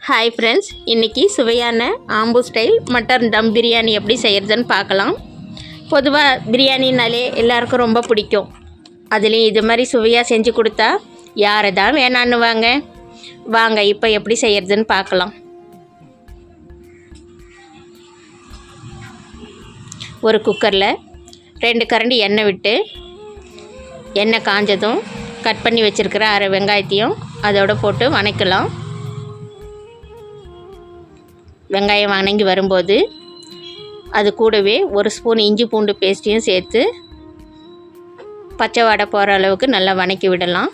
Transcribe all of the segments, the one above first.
Hi friends, இன்றைக்கி சுவையான Ambur style mutton தம் பிரியாணி எப்படி செய்கிறதுன்னு பார்க்கலாம். பொதுவாக பிரியாணினாலே எல்லாருக்கும் ரொம்ப பிடிக்கும். அதுலேயும் இது மாதிரி சுவையாக செஞ்சு கொடுத்தா யாரை தான் வேணான்னுவாங்க. வாங்க இப்போ எப்படி செய்கிறதுன்னு பார்க்கலாம். ஒரு குக்கரில் 2 கரண்டி எண்ணெய் விட்டு, எண்ணெய் காஞ்சதும் கட் பண்ணி வச்சுருக்கிற அரை வெங்காயத்தையும் அதோடு போட்டு வணக்கலாம். வெங்காயம் வணங்கி வரும்போது அது கூடவே 1 ஸ்பூன் இஞ்சி பூண்டு பேஸ்ட்டையும் சேர்த்து பச்சை வாடை போகிற அளவுக்கு நல்லா வணக்கி விடலாம்.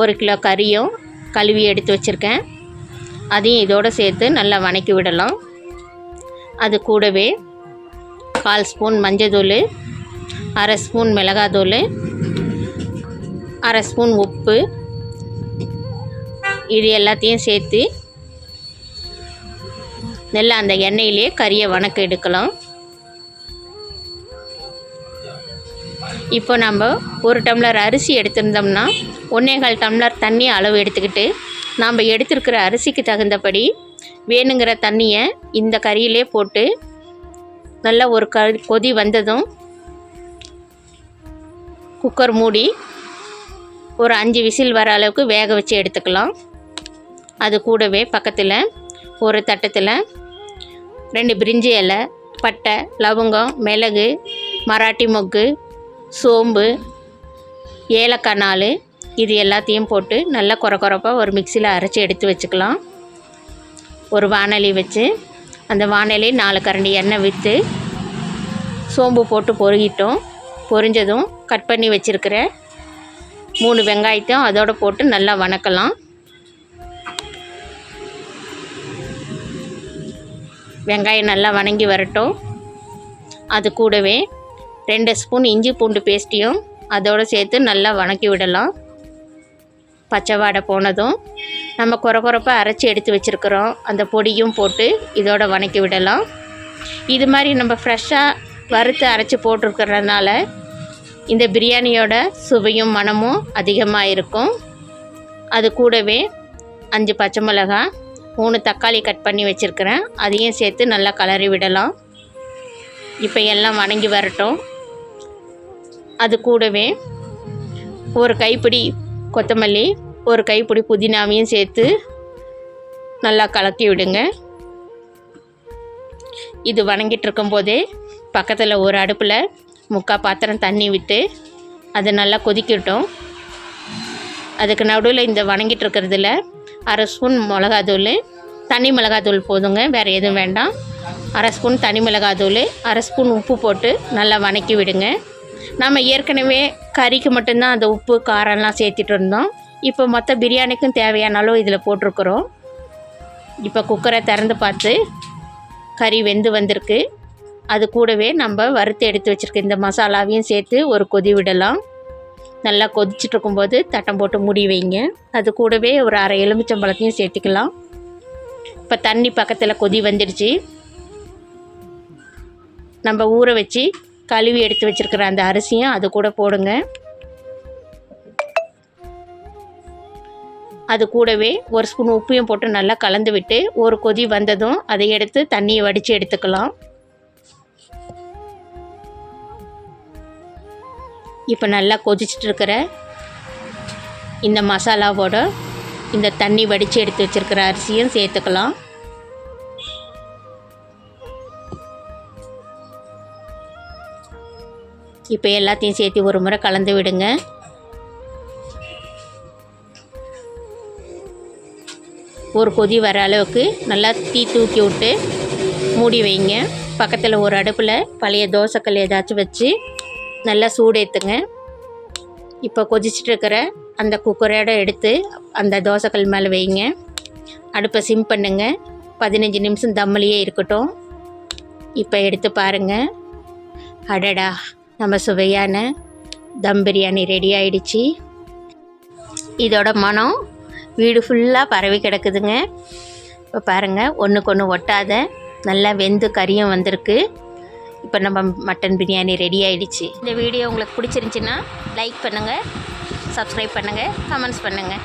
1 கிலோ கறியும் கழுவி எடுத்து வச்சுருக்கேன், அதையும் இதோடு சேர்த்து நல்லா வணக்கி விடலாம். அது கூடவே 1/4 ஸ்பூன் மஞ்சள், அரை ஸ்பூன் மிளகாத்தூள், அரை ஸ்பூன் உப்பு, இது எல்லாத்தையும் சேர்த்து நல்லா அந்த எண்ணெயிலே கறியை வணக்க எடுக்கலாம். இப்போ நம்ம 1 டம்ளர் அரிசி எடுத்திருந்தோம்னா 1.25 டம்ளர் தண்ணி அளவு எடுத்துக்கிட்டு, நாம் எடுத்துருக்கிற அரிசிக்கு தகுந்தபடி வேணுங்கிற தண்ணியை இந்த கறியிலே போட்டு நல்லா ஒரு கொதி வந்ததும் குக்கர் மூடி ஒரு 5 விசில் வர அளவுக்கு வேக வச்சு எடுத்துக்கலாம். அது கூடவே பக்கத்தில் ஒரு தட்டத்தில் 2 பிரிஞ்சி இலை, பட்டை, லவங்கம், மிளகு, மராட்டி மொக்கு, சோம்பு, ஏலக்காய் 4, இது எல்லாத்தையும் போட்டு நல்லா கொரப்பாக ஒரு மிக்சியில் அரைச்சி எடுத்து வச்சுக்கலாம். ஒரு வாணலி வச்சு அந்த வாணலி 4 கரண்டி எண்ணெய் விற்று சோம்பு போட்டு பொரிஞ்சதும் கட் பண்ணி வச்சுருக்கிற 3 வெங்காயத்தையும் அதோடு போட்டு நல்லா வணக்கலாம். வெங்காயம் நல்லா வணங்கி வரட்டும். அது கூடவே 2 ஸ்பூன் இஞ்சி பூண்டு பேஸ்ட்டையும் அதோடு சேர்த்து நல்லா வணக்கி விடலாம். பச்சை வாடை போனதும் நம்ம கொரப்பாக அரைச்சி எடுத்து வச்சுருக்கிறோம் அந்த பொடியும் போட்டு இதோட வணக்கி விடலாம். இது மாதிரி நம்ம ஃப்ரெஷ்ஷாக வறுத்து அரைச்சி போட்டிருக்கிறதுனால இந்த பிரியாணியோட சுவையும் மணமும் அதிகமாக இருக்கும். அது கூடவே 5 பச்சை மிளகாய், 3 தக்காளி கட் பண்ணி வச்சுருக்கிறேன், அதையும் சேர்த்து நல்லா கலரி விடலாம். இப்போ எல்லாம் வணங்கி வரட்டும். அது கூடவே ஒரு கைப்பிடி கொத்தமல்லி, ஒரு கைப்பிடி புதினாவையும் சேர்த்து நல்லா கலக்கி விடுங்க. இது வணங்கிட்டு இருக்கும்போதே பக்கத்தில் ஒரு அடுப்பில் 3/4 பாத்திரம் தண்ணி விட்டு அது நல்லா கொதிக்கட்டும். அதுக்கு நடுவில் இந்த வணங்கிட்டு இருக்கிறதுல அரை ஸ்பூன் மிளகாத்தூள், தனி மிளகாத்தூள் போதுங்க, வேறு எதுவும் வேண்டாம். அரை ஸ்பூன் தனி மிளகாத்தூள், அரை ஸ்பூன் உப்பு போட்டு நல்லா வணக்கி விடுங்க. நம்ம ஏற்கனவே கறிக்கு மட்டும்தான் அந்த உப்பு காரம்லாம் சேர்த்துட்டு இருந்தோம். இப்போ மொத்த பிரியாணிக்கும் தேவையான அளவு இதில் போட்டிருக்குறோம். இப்போ குக்கரை திறந்து பார்த்து கறி வெந்து வந்திருக்கு. அது கூடவே நம்ம வறுத்து எடுத்து வச்சுருக்க இந்த மசாலாவையும் சேர்த்து ஒரு கொதி விடலாம். நல்லா கொதிச்சுட்டு இருக்கும்போது தட்டம் போட்டு மூடி வைங்க. அது கூடவே ஒரு அரை எலுமிச்சம்பழத்தையும் சேர்த்துக்கலாம். இப்போ தண்ணி பக்கத்தில் கொதி வந்துடுச்சு. நம்ம ஊற வச்சு கழுவி எடுத்து வச்சுருக்கிற அந்த அரிசியும் அது கூட போடுங்க. அது கூடவே 1 ஸ்பூன் உப்பையும் போட்டு நல்லா கலந்து விட்டு ஒரு கொதி வந்ததும் அதை எடுத்து தண்ணியை வடித்து எடுத்துக்கலாம். இப்போ நல்லா கொதிச்சுட்டு இருக்கிற இந்த மசாலாவோட இந்த தண்ணி வடித்து எடுத்து வச்சுருக்கிற அரிசியும் சேர்த்துக்கலாம். இப்போ எல்லாத்தையும் சேர்த்து ஒரு முறை கலந்து விடுங்க. ஒரு கொதி வர அளவுக்கு நல்லா தீ தூக்கி விட்டு மூடி வைங்க. பக்கத்தில் ஒரு அடுப்பில் பழைய தோசைக்கல் ஏதாச்சும் வச்சு நல்லா சூடு ஏற்றுங்க. இப்போ கொதிச்சுட்டு இருக்கிற அந்த குக்கரோட எடுத்து அந்த தோசைக்கல் மேலே வைங்க. அடுப்பை சிம் பண்ணுங்க. 15 நிமிஷம் தம்மிலேயே இருக்கட்டும். இப்போ எடுத்து பாருங்கள். அடடா, நம்ம சுவையான தம் பிரியாணி ரெடி ஆகிடுச்சு. இதோட மனம் வீடு ஃபுல்லாக பரவி கிடக்குதுங்க. இப்போ பாருங்கள், ஒன்றுக்கு ஒன்று ஒட்டாத நல்லா வெந்து கறியும் வந்திருக்கு. இப்போ நம்ம மட்டன் பிரியாணி ரெடி ஆகிடுச்சு. இந்த வீடியோ உங்களுக்கு பிடிச்சிருந்துச்சின்னா லைக் பண்ணுங்கள், சப்ஸ்கிரைப் பண்ணுங்கள், கமெண்ட்ஸ் பண்ணுங்கள்.